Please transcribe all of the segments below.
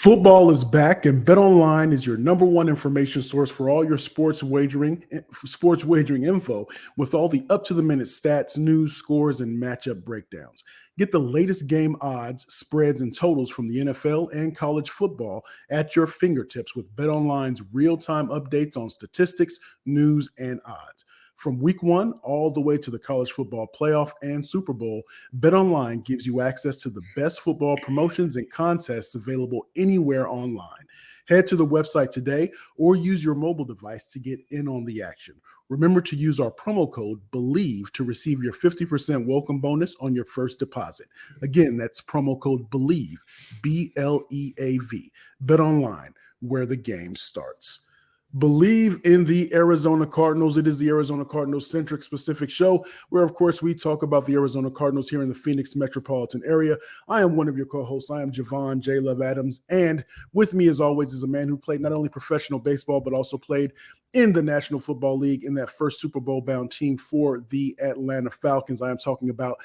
Football is back, and BetOnline is your number one information source for all your sports wagering info with all the up-to-the-minute stats, news, scores, and matchup breakdowns. Get the latest game odds, spreads, and totals from the NFL and college football at your fingertips with BetOnline's real-time updates on statistics, news, and odds. From week 1 all the way to the college football playoff and Super Bowl, BetOnline gives you access to the best football promotions and contests available anywhere online. Head to the website today or use your mobile device to get in on the action. Remember to use our promo code Bleav to receive your 50% welcome bonus on your first deposit. Again, that's promo code Bleav, B-L-E-A-V. BetOnline, where the game starts. Bleav in the Arizona Cardinals. It is the Arizona Cardinals centric specific show where, of course, we talk about the Arizona Cardinals here in the Phoenix metropolitan area. I am one of your co-hosts. I am Javon J. Love Adams. And with me, as always, is a man who played not only professional baseball, but also played in the National Football League in that first Super Bowl bound team for the Atlanta Falcons. I am talking about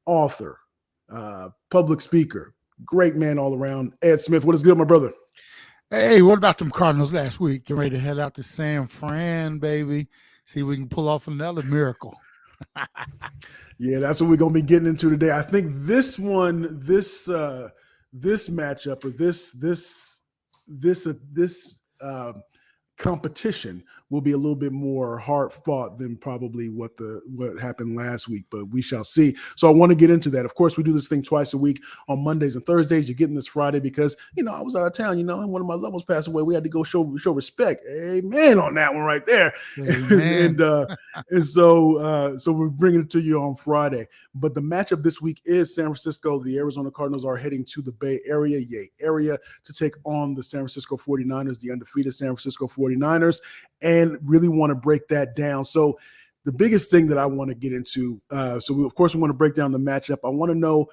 author, public speaker, great man all around, Ed Smith. What is good, my brother? Hey, what about them Cardinals last week? Getting ready to head out to San Fran, baby. See if we can pull off another miracle. Yeah, that's what we're going to be getting into today. I think this one, this matchup or this competition will be a little bit more hard fought than probably what happened last week, but we shall see. So I want to get into that. Of course, we do this thing twice a week on Mondays and Thursdays. You're getting this Friday because, I was out of town, and one of my loved ones passed away. We had to go show respect. Amen on that one right there. and so we're bringing it to you on Friday. But the matchup this week is San Francisco. The Arizona Cardinals are heading to the Bay Area, to take on the San Francisco 49ers, the undefeated San Francisco 49ers, and really want to break that down. So the biggest thing that I want to get into, we want to break down the matchup. I want to know,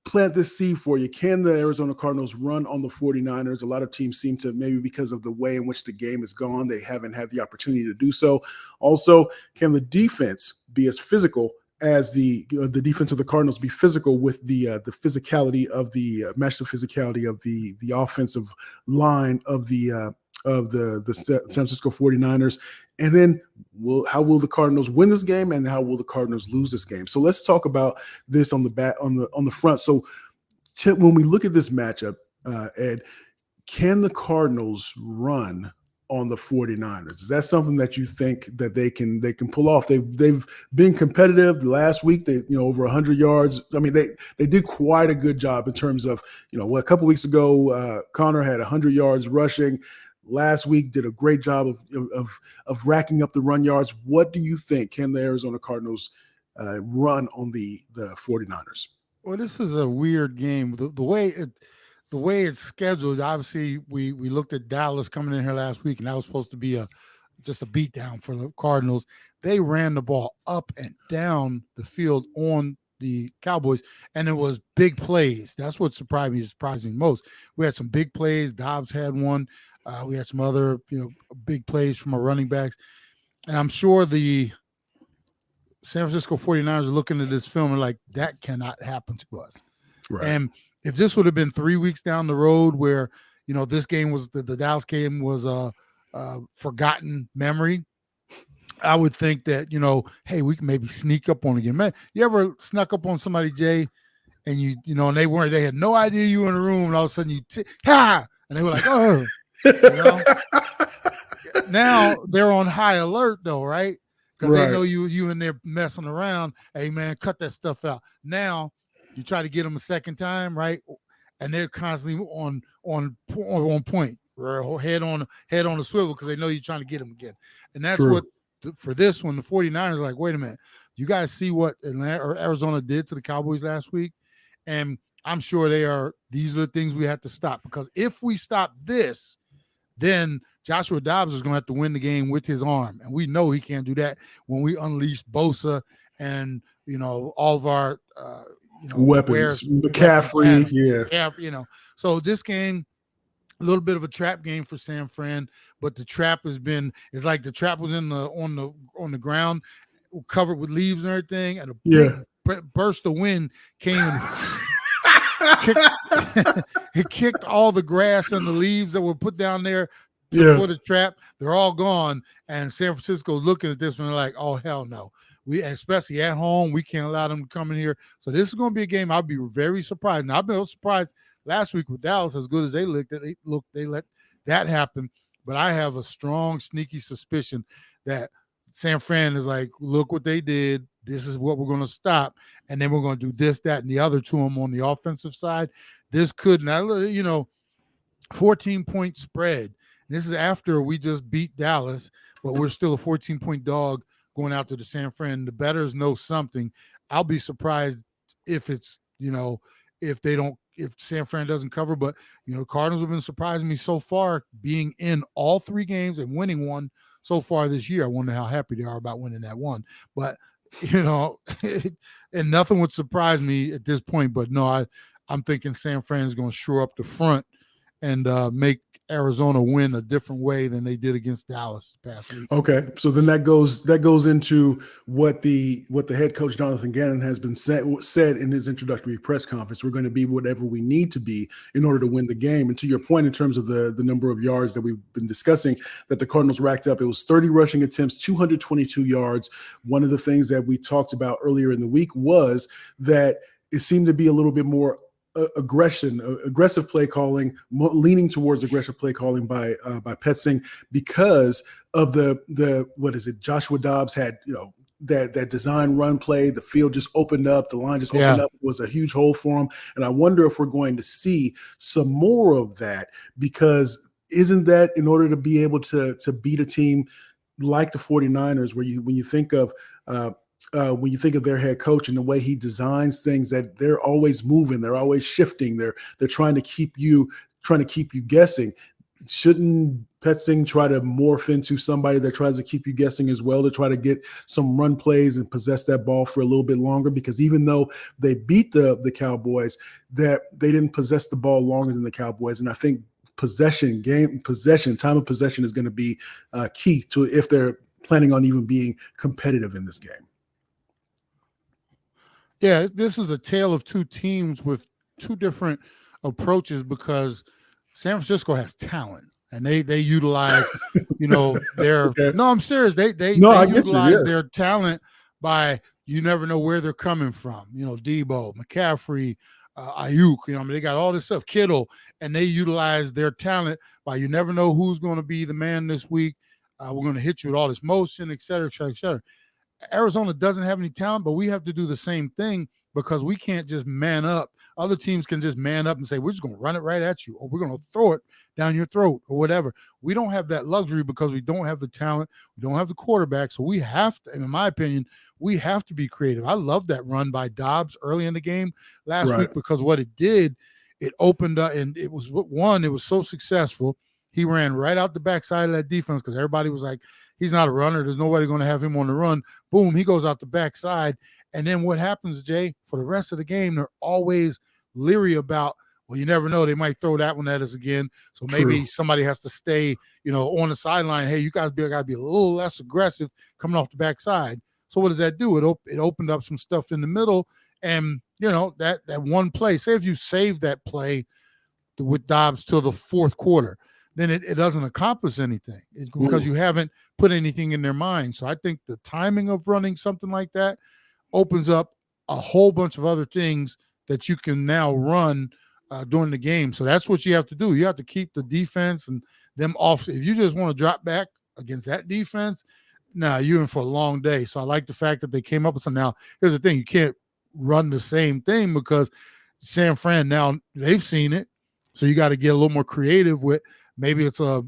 plant this seed for you. Can the Arizona Cardinals run on the 49ers? A lot of teams seem to, maybe because of the way in which the game is gone, they haven't had the opportunity to do so. Also, can the defense be as physical as the defense of the Cardinals be physical with the physicality of the match the physicality of the offensive line of the San Francisco 49ers? And then how will the Cardinals win this game, and how will the Cardinals lose this game? So let's talk about this on the front. So when we look at this matchup, Ed, can the Cardinals run on the 49ers? Is that something that you think that they can pull off? They've been competitive. Last week, they over 100 yards. I mean, they did quite a good job in terms of, a couple weeks ago, Connor had 100 yards rushing. Last week did a great job of racking up the run yards. What do you think? Can the Arizona Cardinals run on the 49ers? Well, this is a weird game. The way it's scheduled, obviously, we looked at Dallas coming in here last week, and that was supposed to be just a beatdown for the Cardinals. They ran the ball up and down the field on the Cowboys, and it was big plays. That's what surprised me most. We had some big plays. Dobbs had one. We had some other, big plays from our running backs. And I'm sure the San Francisco 49ers are looking at this film and like, that cannot happen to us. Right. And if this would have been 3 weeks down the road where, this game was the Dallas game was a forgotten memory, I would think that, hey, we can maybe sneak up on again. Man, you ever snuck up on somebody, Jay, and and they had no idea you were in the room, and all of a sudden and they were like, oh. Now they're on high alert though, right? Because they know you in there messing around. Hey man, cut that stuff out. Now you try to get them a second time, right? And they're constantly on point, head on the swivel, because they know you're trying to get them again. And that's what for this one, the 49ers are like, wait a minute, you guys see what Arizona did to the Cowboys last week? And I'm sure these are the things we have to stop, because if we stop this, then Joshua Dobbs is going to have to win the game with his arm. And we know he can't do that when we unleash Bosa and, all of our, weapons, McCaffrey. Yeah. So this game, a little bit of a trap game for San Fran, but the trap it's like the trap was on the ground, covered with leaves and everything. And a big burst of wind came kicked it kicked all the grass and the leaves that were put down there for the trap. They're all gone. And San Francisco's looking at this one, they're like, oh, hell no. We, especially at home, we can't allow them to come in here. So this is going to be a game I'll be very surprised. Now, I've been surprised last week with Dallas, as good as they looked, they let that happen. But I have a strong, sneaky suspicion that San Fran is like, look what they did. This is what we're going to stop. And then we're going to do this, that, and the other to them on the offensive side. This could not, 14-point spread. This is after we just beat Dallas, but we're still a 14-point dog going out to the San Fran. The bettors know something. I'll be surprised if it's, if San Fran doesn't cover, but Cardinals have been surprising me so far, being in all 3 games and winning one so far this year. I wonder how happy they are about winning that one, but and nothing would surprise me at this point. But no, I'm thinking San Fran is going to shore up the front and make Arizona win a different way than they did against Dallas past week. Okay, so then that goes into what the head coach Jonathan Gannon has been said in his introductory press conference. We're going to be whatever we need to be in order to win the game. And to your point, in terms of the number of yards that we've been discussing that the Cardinals racked up, it was 30 rushing attempts, 222 yards. One of the things that we talked about earlier in the week was that it seemed to be a little bit more aggressive play calling, leaning towards aggressive play calling by Petzing, because of the what is it? Joshua Dobbs had that design run play. The field just opened up, the line just opened up. It was a huge hole for him, and I wonder if we're going to see some more of that, because isn't that in order to be able to beat a team like the 49ers, where when you think of their head coach and the way he designs things, that they're always moving, they're always shifting, they're trying to keep you guessing. Shouldn't Petzing try to morph into somebody that tries to keep you guessing as well, to try to get some run plays and possess that ball for a little bit longer? Because even though they beat the Cowboys, that they didn't possess the ball longer than the Cowboys. And I think time of possession is going to be key to if they're planning on even being competitive in this game. Yeah, this is a tale of 2 teams with 2 different approaches, because San Francisco has talent and they utilize, their okay. No, I'm serious. They utilize their talent by, you never know where they're coming from. Debo, McCaffrey, Ayuk, they got all this stuff, Kittle, and they utilize their talent by, you never know who's going to be the man this week. We're going to hit you with all this motion, et cetera, et cetera, et cetera. Arizona doesn't have any talent, but we have to do the same thing, because we can't just man up. Other teams can just man up and say, we're just going to run it right at you, or we're going to throw it down your throat, or whatever. We don't have that luxury, because we don't have the talent. We don't have the quarterback. So we have to, in my opinion, we have to be creative. I love that run by Dobbs early in the game last week, because what it did, it opened up, and it was so successful. He ran right out the backside of that defense, because everybody was like, he's not a runner. There's nobody going to have him on the run. Boom, he goes out the backside. And then what happens, Jay, for the rest of the game, they're always leery about, well, you never know, they might throw that one at us again. So maybe somebody has to stay, on the sideline. Hey, you guys got to be a little less aggressive coming off the backside. So what does that do? It opened up some stuff in the middle. And, that one play, say if you save that play with Dobbs till the 4th quarter, then it doesn't accomplish anything. It's because you haven't put anything in their mind. So I think the timing of running something like that opens up a whole bunch of other things that you can now run during the game. So that's what you have to do. You have to keep the defense and them off. If you just want to drop back against that defense, you're in for a long day. So I like the fact that they came up with something. Now, here's the thing. You can't run the same thing, because San Fran, now they've seen it. So you got to get a little more creative with, maybe it's a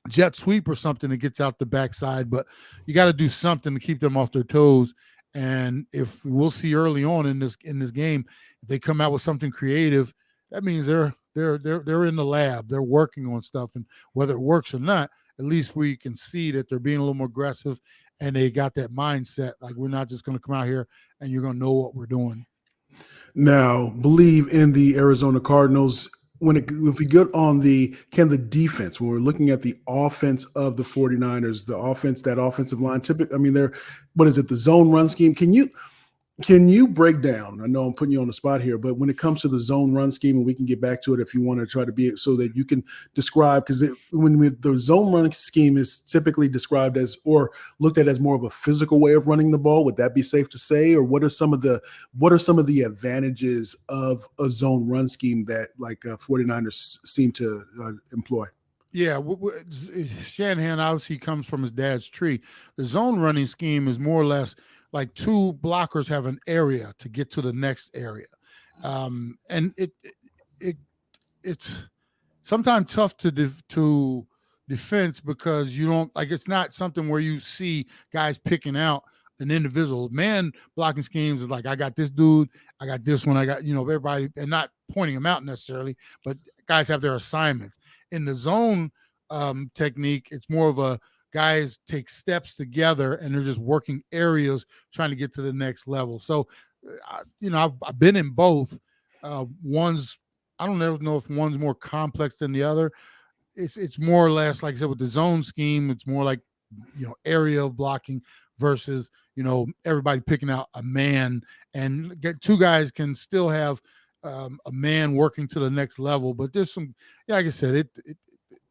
jet sweep or something that gets out the backside, but you got to do something to keep them off their toes. And if we'll see early on in this game, if they come out with something creative, that means they're in the lab, they're working on stuff, and whether it works or not, at least we can see that they're being a little more aggressive, and they got that mindset. Like, we're not just going to come out here and you're going to know what we're doing. Now, Bleav in the Arizona Cardinals. If we get on the defense, when we're looking at the offense of the 49ers, that offensive line, typically, they're, what is it, the zone run scheme? Can you Can you break down? I know I'm putting you on the spot here, but when it comes to the zone run scheme, and we can get back to it if you want to try to be so that you can describe, because the zone run scheme is typically described as or looked at as more of a physical way of running the ball. Would that be safe to say? Or what are some of the advantages of a zone run scheme that 49ers seem to employ? Yeah, Shanahan obviously comes from his dad's tree. The zone running scheme is more or less like two blockers have an area to get to the next area, and it's sometimes tough to defense because you don't like it's not something where you see guys picking out an individual. Man blocking schemes is like I got this dude, I got this one, I got everybody, and not pointing them out necessarily, but guys have their assignments. In the zone technique, it's more of a guys take steps together and they're just working areas trying to get to the next level. So, I've been in both. One's I don't know if one's more complex than the other. It's more or less like I said with the zone scheme. It's more like area of blocking versus everybody picking out a man, and get two guys can still have a man working to the next level. But there's some, like I said,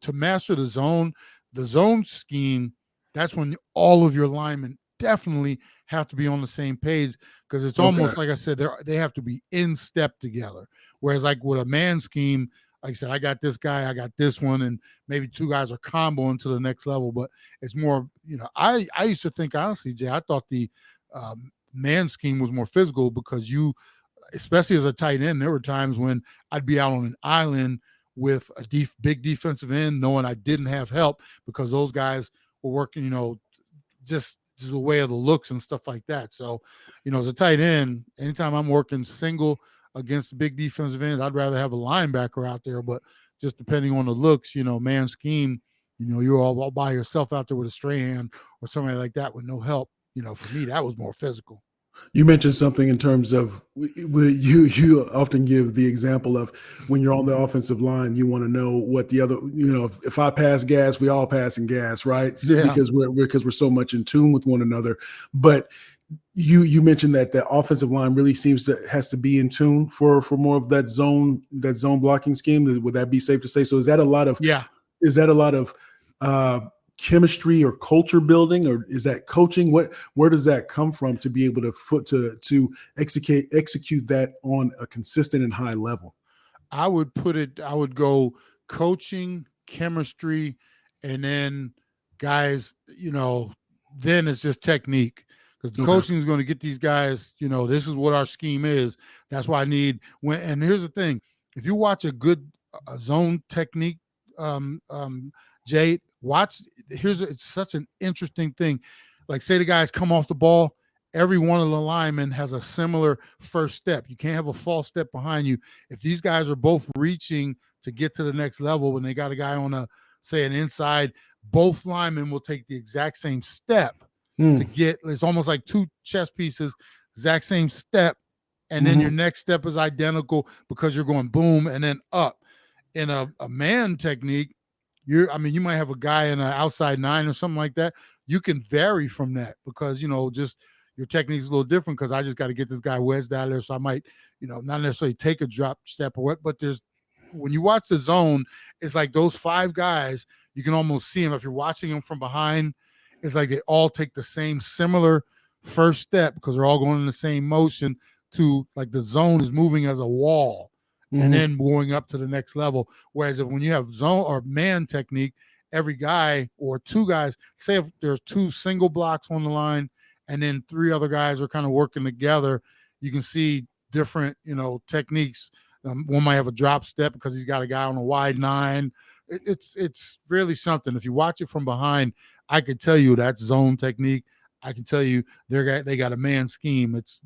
to master the zone scheme, that's when all of your linemen definitely have to be on the same page, because it's almost like I said, they have to be in step together. Whereas like with a man scheme, like I said, I got this guy, I got this one, and maybe two guys are comboing to the next level. But it's more, I used to think, honestly, Jay, I thought the man scheme was more physical because especially as a tight end, there were times when I'd be out on an island with a big defensive end, knowing I didn't have help because those guys were working, just the way of the looks and stuff like that. So, as a tight end, anytime I'm working single against big defensive ends, I'd rather have a linebacker out there. But just depending on the looks, man scheme, you're all by yourself out there with a stray hand or somebody like that with no help. For me, that was more physical. You mentioned something in terms of you often give the example of when you're on the offensive line, you want to know what the other, if I pass gas, we all passing gas, right? So, Yeah. because we're so much in tune with one another. But you mentioned that the offensive line really has to be in tune for more of that zone blocking scheme. Would that be safe to say? So is that a lot of chemistry or culture building, or is that coaching? Where does that come from to be able to execute that on a consistent and high level? I would go coaching, chemistry, and then guys, then it's just technique, because the coaching is going to get these guys, this is what our scheme is. That's why I need and here's the thing, if you watch a good zone technique, Jade, it's such an interesting thing. Like, say the guys come off the ball, every one of the linemen has a similar first step. You can't have a false step behind you. If these guys are both reaching to get to the next level, when they got a guy on an inside, both linemen will take the exact same step to get. It's almost like two chess pieces, exact same step, and then your next step is identical because you're going boom and then up. In a man technique, you might have a guy in an outside 9 or something like that. You can vary from that because, just your technique is a little different, because I just got to get this guy wedged out of there. So I might, not necessarily take a drop step or what, but when you watch the zone, it's like those 5 guys, you can almost see them. If you're watching them from behind, it's like they all take the same similar first step because they're all going in the same motion to, like, the zone is moving as a wall. And then going up to the next level. Whereas when you have zone or man technique, every guy or 2 guys, say if there's 2 single blocks on the line and then 3 other guys are kind of working together, you can see different, techniques. One might have a drop step because he's got a guy on a wide 9. It's really something. If you watch it from behind, I could tell you that's zone technique. I can tell you they got a man scheme. It's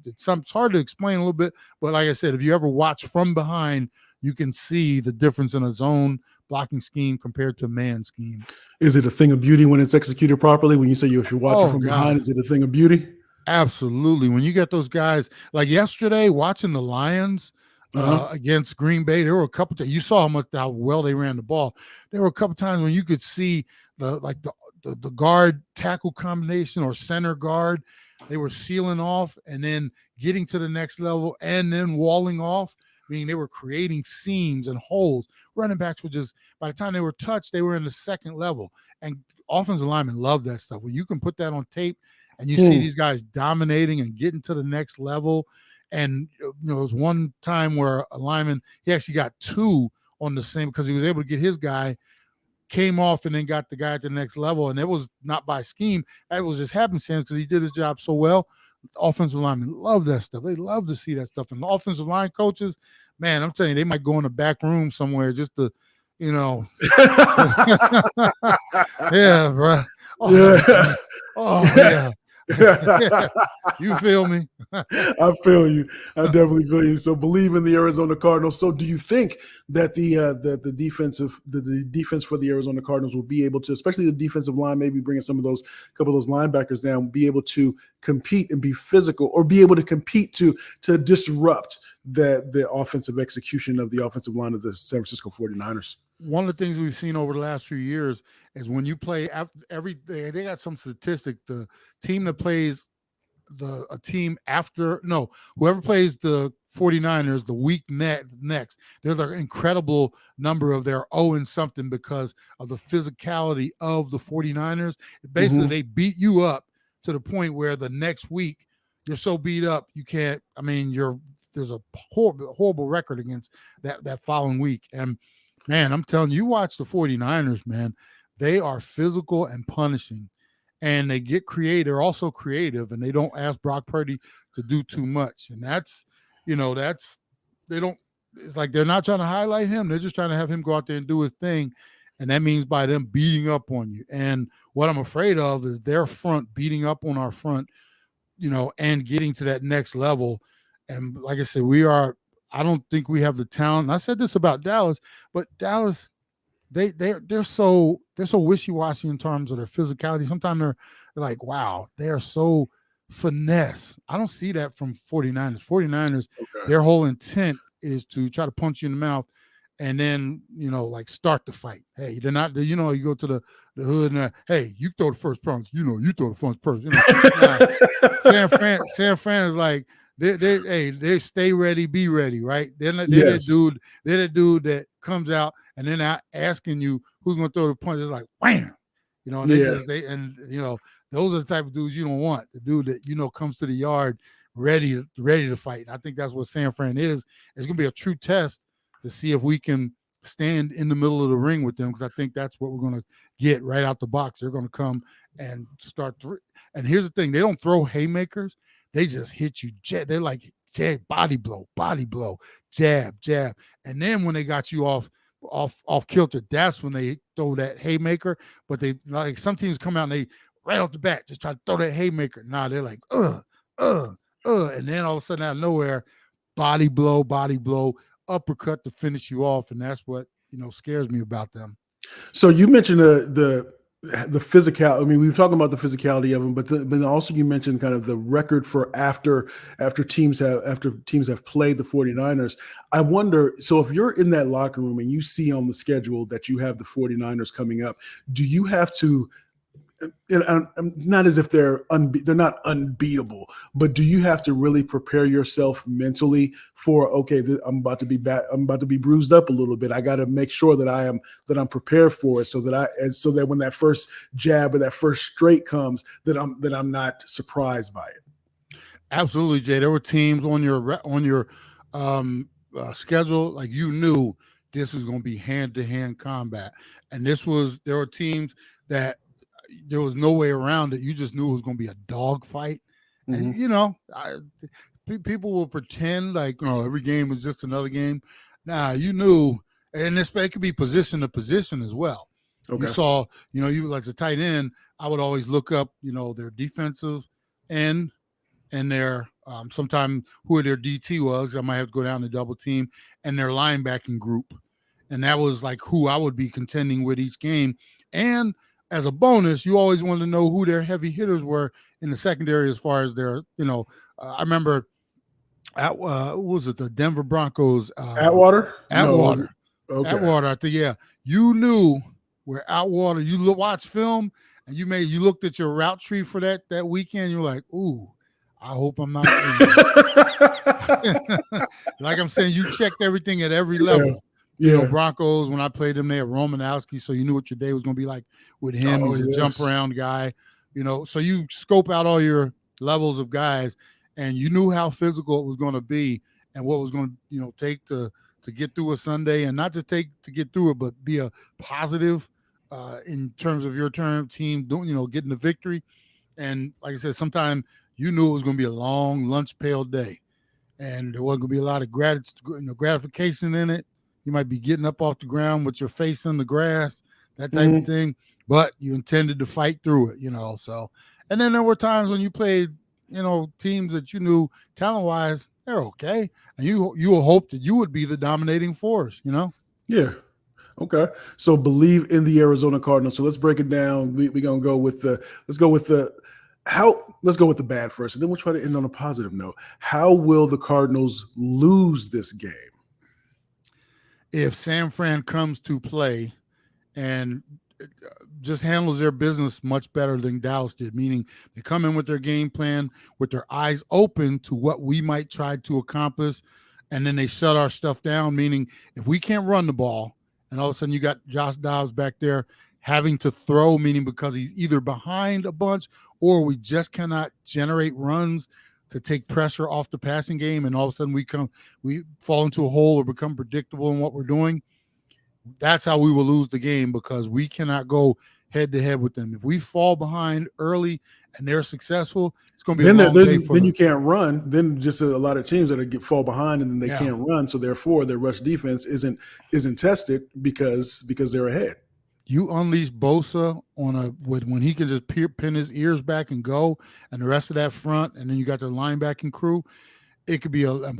hard to explain a little bit, but like I said, if you ever watch from behind, you can see the difference in a zone blocking scheme compared to a man scheme. Is it a thing of beauty when it's executed properly? When you say if you watch it from behind, is it a thing of beauty? Absolutely. When you get those guys, like yesterday, watching the Lions against Green Bay, there were a couple times you saw how well they ran the ball. There were a couple times when you could see the guard tackle combination or center guard. they were sealing off and then getting to the next level and then walling off, meaning they were creating seams and holes. Running backs were just, by the time they were touched, they were in the second level. And offensive linemen love that stuff. When you can put that on tape and you see these guys dominating and getting to the next level. And there was one time where a lineman, he actually got two on the same, because he was able to get his guy, came off and then got the guy at the next level. And it was not by scheme. That was just happenstance because he did his job so well. Offensive linemen love that stuff. They love to see that stuff. And the offensive line coaches, man, I'm telling you, they might go in the back room somewhere just to, yeah, bro. Yeah. You feel me? I feel you. I definitely feel you. So Bleav in the Arizona Cardinals. So do you think that the defense for the Arizona Cardinals will be able to, especially the defensive line, maybe bringing couple of those linebackers down, be able to compete and be physical, or be able to compete to disrupt the offensive execution of the offensive line of the San Francisco 49ers? One of the things we've seen over the last few years is when you play every day, they got some statistic, the team that plays whoever plays the 49ers the week next, there's an incredible number of their 0-something because of the physicality of the 49ers. Basically, they beat you up to the point where the next week you're so beat up you can't. I mean, there's a horrible record against that following week. And man, I'm telling you, watch the 49ers, man. They are physical and punishing, and they get creative. They're also creative, and they don't ask Brock Purdy to do too much. And it's like they're not trying to highlight him. They're just trying to have him go out there and do his thing. And that means by them beating up on you. And what I'm afraid of is their front beating up on our front, and getting to that next level. And like I said, I don't think we have the talent. And I said this about Dallas, but Dallas, they're so wishy-washy in terms of their physicality. Sometimes they're like, wow, they are so finesse. I don't see that from 49ers. 49ers, their whole intent is to try to punch you in the mouth and then, like start the fight. Hey, they're not, you go to the hood and hey, you throw the first punch. You throw the first punch. San Fran is like, they stay ready, be ready, right? They're the dude that comes out and they're not asking you who's going to throw the punch. It's like wham, those are the type of dudes you don't want. The dude that comes to the yard ready to fight. And I think that's what San Fran is. It's going to be a true test to see if we can stand in the middle of the ring with them, because I think that's what we're going to get right out the box. They're going to come and start. And here's the thing: they don't throw haymakers. They just hit you. They're like body blow, jab. And then when they got you off kilter, that's when they throw that haymaker. But they, like, some teams come out and they right off the bat just try to throw that haymaker. Nah, they're like, and then all of a sudden out of nowhere, body blow, uppercut to finish you off. And that's what, scares me about them. So you mentioned the physical. I mean, we were talking about the physicality of them, but also you mentioned kind of the record for after teams have played the 49ers. I wonder, so if you're in that locker room and you see on the schedule that you have the 49ers coming up, do you have to, not as if they're not unbeatable, but do you have to really prepare yourself mentally for, okay, I'm about to be bad, I'm about to be bruised up a little bit. I got to make sure that I'm prepared for it, so that when that first jab or that first straight comes, that I'm not surprised by it. Absolutely, Jay. There were teams on your schedule, like you knew this was going to be hand-to-hand combat, and there were teams that there was no way around it. You just knew it was going to be a dog fight. And, people will pretend like, every game was just another game. Nah, you knew, and it could be position to position as well. Okay. You saw, you as a tight end, I would always look up, their defensive end and their, sometime who their DT was. I might have to go down to double team, and their linebacking group. And that was like who I would be contending with each game. And as a bonus, you always wanted to know who their heavy hitters were in the secondary as far as their, I remember what was it, the Denver Broncos? Atwater? Okay. Atwater, I think, yeah. You knew where Atwater, you watch film and you looked at your route tree for that weekend, you're like, ooh, I hope I'm not injured. Like I'm saying, you checked everything at every level. Yeah. Broncos, when I played them, they had Romanowski, so you knew what your day was going to be like with him. He's a jump around guy, so you scope out all your levels of guys, and you knew how physical it was going to be and what was going to, take to get through a Sunday, and not just take to get through it, but be a positive in terms of your team doing, getting the victory. And like I said, sometimes you knew it was going to be a long lunch pail day, and there wasn't going to be a lot of gratification in it. You might be getting up off the ground with your face in the grass, that type of thing, but you intended to fight through it, so. And then there were times when you played, teams that you knew talent-wise, they're okay, and you hope that you would be the dominating force, Yeah. Okay. So Bleav in the Arizona Cardinals. So let's break it down. We're going to go with let's go with the bad first, and then we'll try to end on a positive note. How will the Cardinals lose this game? If San Fran comes to play and just handles their business much better than Dallas did, meaning they come in with their game plan, with their eyes open to what we might try to accomplish, and then they shut our stuff down, meaning if we can't run the ball, and all of a sudden you got Josh Dobbs back there having to throw, meaning because he's either behind a bunch or we just cannot generate runs to take pressure off the passing game, and all of a sudden we fall into a hole or become predictable in what we're doing. That's how we will lose the game, because we cannot go head to head with them. If we fall behind early and they're successful, it's going to be a long day for them. Then you can't run. Then just a lot of teams that fall behind and then they can't run, so therefore their rush defense isn't tested because they're ahead. You unleash Bosa when he can just pin his ears back and go, and the rest of that front, and then you got their linebacking crew. It could be a dude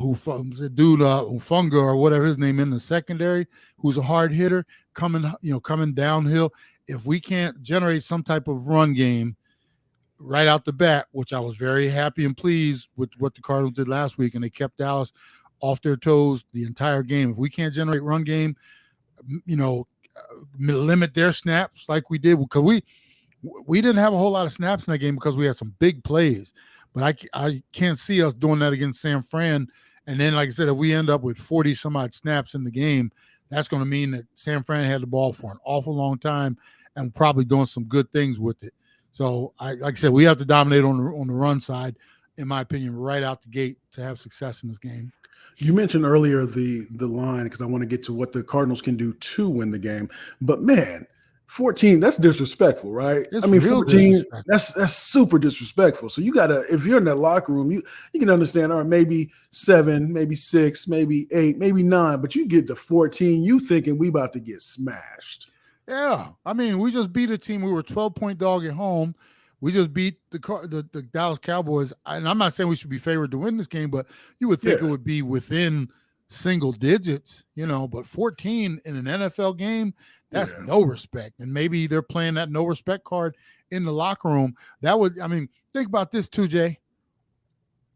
Ufunga or whatever his name in the secondary, who's a hard hitter coming downhill. If we can't generate some type of run game right out the bat, which I was very happy and pleased with what the Cardinals did last week, and they kept Dallas off their toes the entire game. If we can't generate run game, limit their snaps like we did, because we didn't have a whole lot of snaps in that game because we had some big plays. But I can't see us doing that against San Fran. And then, like I said, if we end up with 40-some-odd snaps in the game, that's going to mean that San Fran had the ball for an awful long time and probably doing some good things with it. So, like I said, we have to dominate on the run side, in my opinion, right out the gate to have success in this game. You mentioned earlier the line, because I want to get to what the Cardinals can do to win the game. But, man, 14, that's disrespectful, right? It's 14, that's super disrespectful. So you got to, if you're in that locker room, you can understand, all right, maybe 7, maybe 6, maybe 8, maybe 9, but you get to 14, you thinking we about to get smashed. Yeah. I mean, we just beat a team. We were 12-point dog at home. We just beat the Dallas Cowboys. And I'm not saying we should be favored to win this game, but you would think it would be within single digits, but 14 in an NFL game, that's no respect. And maybe they're playing that no respect card in the locker room. Think about this too, Jay.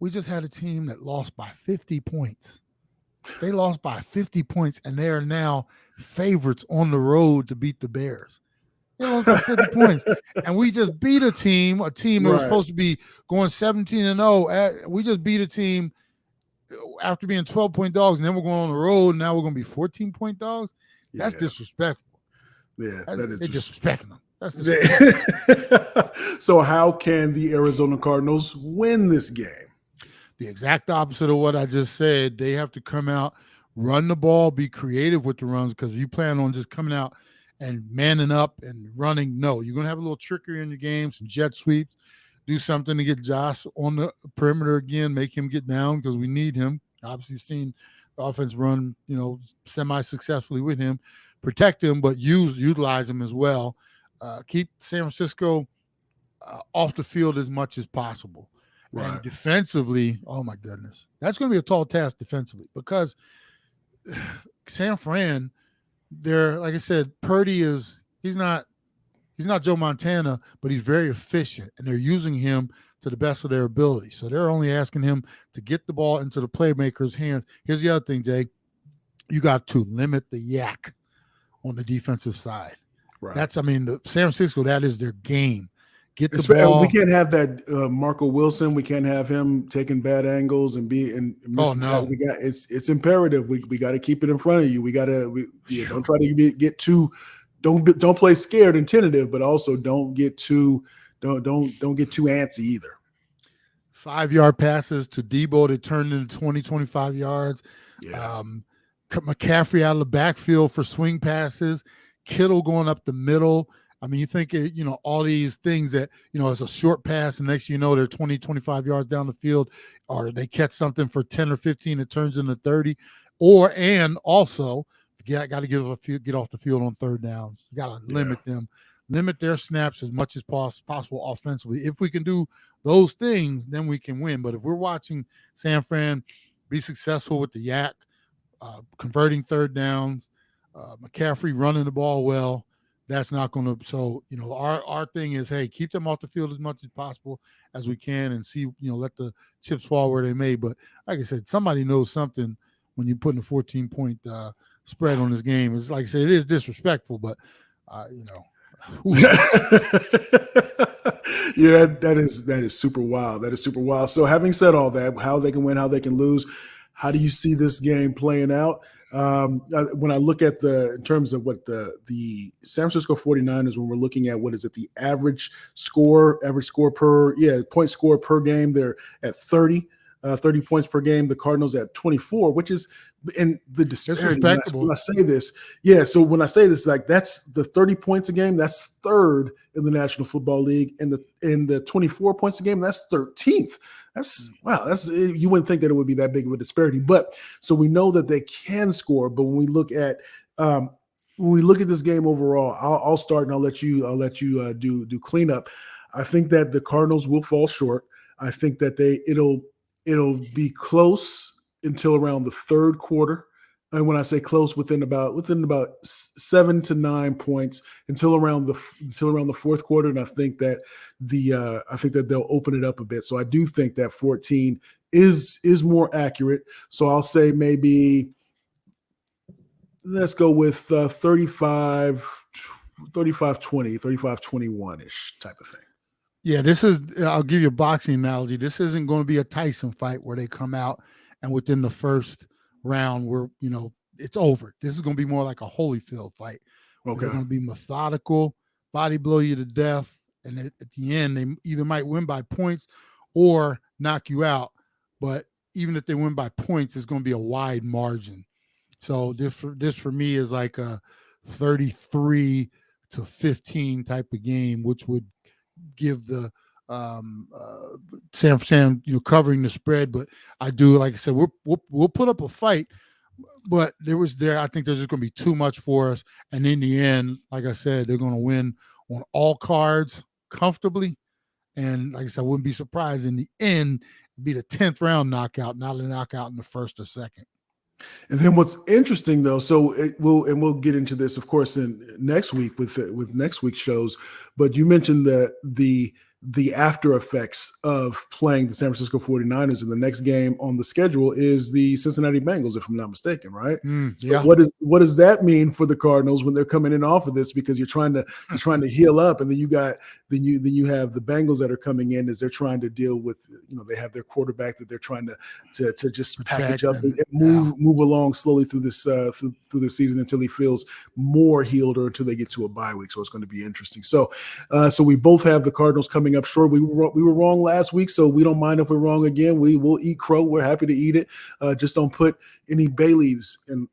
We just had a team that lost by 50 points. They lost by 50 points, and they are now favorites on the road to beat the Bears. They lost by 50 points. And we just beat a team that was supposed to be going 17-0. We just beat a team after being 12-point dogs, and then we're going on the road, and now we're going to be 14-point dogs. That's disrespectful. Yeah, that is disrespecting them. That's disrespectful. So how can the Arizona Cardinals win this game? The exact opposite of what I just said. They have to come out, run the ball, be creative with the runs, because if you plan on just coming out and manning up and running, no. You're going to have a little trickery in your game, some jet sweeps, do something to get Josh on the perimeter again, make him get down because we need him. Obviously, you've seen the offense run, semi-successfully with him. Protect him, but utilize him as well. Keep San Francisco off the field as much as possible. Right. And defensively, oh my goodness, that's going to be a tall task defensively, because San Fran, like I said, Purdy he's not Joe Montana, but he's very efficient, and they're using him to the best of their ability. So they're only asking him to get the ball into the playmaker's hands. Here's the other thing, Jay. You got to limit the yak on the defensive side. Right. That's, I mean, the San Francisco, that is their game. Get the We ball. can't have that Marco Wilson. We can't have him taking bad angles and Oh, no. We got it's imperative. We got to keep it in front of you. We got to don't try to get too don't play scared and tentative, but also don't get too antsy either. 5-yard passes to Debo that turned into 20, 25 yards. Yeah. McCaffrey out of the backfield for swing passes. Kittle going up the middle. I mean, you think, all these things that, it's a short pass, and next thing you know, they're 20, 25 yards down the field, or they catch something for 10 or 15, it turns into 30. And also, got to get off the field on third downs. You got to limit their snaps as much as possible offensively. If we can do those things, then we can win. But if we're watching San Fran be successful with the yak, converting third downs, McCaffrey running the ball well, that's not going to. So, our thing is, hey, keep them off the field as much as possible as we can, and see, let the chips fall where they may. But like I said, somebody knows something when you're putting a 14-point spread on this game. It's like I said, it is disrespectful, but yeah, that is super wild. That is super wild. So having said all that, how they can win, how they can lose, how do you see this game playing out? When I look at in terms of what the San Francisco 49ers, when we're looking at what is it, the average point score per game, they're at 30 points per game. The Cardinals at 24, which is in the disparity. When I say this, so when I say this, like, that's the 30 points a game, that's third in the National Football League, and the 24 points a game, that's 13th. That's you wouldn't think that it would be that big of a disparity, but so we know that they can score. But when we look at this game overall, I'll start and I'll let you do cleanup. I think that the Cardinals will fall short. I think that it'll be close until around the third quarter. And when I say close, within about 7 to 9 points until around the fourth quarter. And I think that they'll open it up a bit. So I do think that 14 is more accurate. So I'll say maybe let's go with 35-20, 35-21-ish type of thing. Yeah, I'll give you a boxing analogy. This isn't going to be a Tyson fight where they come out and within the first round it's over. This is going to be more like a Holyfield fight. Okay. They're going to be methodical, body blow you to death, and at the end they either might win by points or knock you out. But even if they win by points, it's going to be a wide margin. So this for me is like a 33-15 type of game, which would give the San Fran covering the spread. But I do, like I said, we'll put up a fight, but I think there's just going to be too much for us, and in the end, like I said, they're going to win on all cards comfortably. And like I said, I wouldn't be surprised in the end it'd be the 10th round knockout, not a knockout in the first or second. And then what's interesting though, so we'll get into this, of course, in next week with next week's shows. But you mentioned the after effects of playing the San Francisco 49ers, and the next game on the schedule is the Cincinnati Bengals, if I'm not mistaken, right? So what does that mean for the Cardinals when they're coming in off of this? Because you're trying to heal up, and then you have the Bengals that are coming in as they're trying to deal with, they have their quarterback that they're trying to just package up and move along slowly through this through this season until he feels more healed or until they get to a bye week. So it's going to be interesting. So we both have the Cardinals coming up short. We were wrong last week, so we don't mind if we're wrong again. We will eat crow. We're happy to eat it. Just don't put any bay leaves on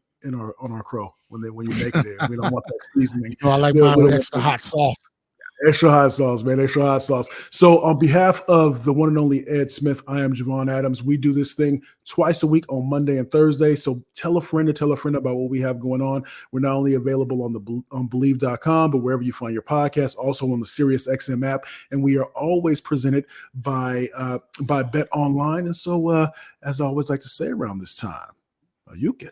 our crow when you make it. We don't want that seasoning. I like mine with extra hot sauce. Extra hot sauce, man. Extra hot sauce. So on behalf of the one and only Ed Smith, I am Javon Adams. We do this thing twice a week on Monday and Thursday. So tell a friend about what we have going on. We're not only available on Bleav.com, but wherever you find your podcast, also on the SiriusXM app. And we are always presented by Bet Online. And so as I always like to say around this time, you can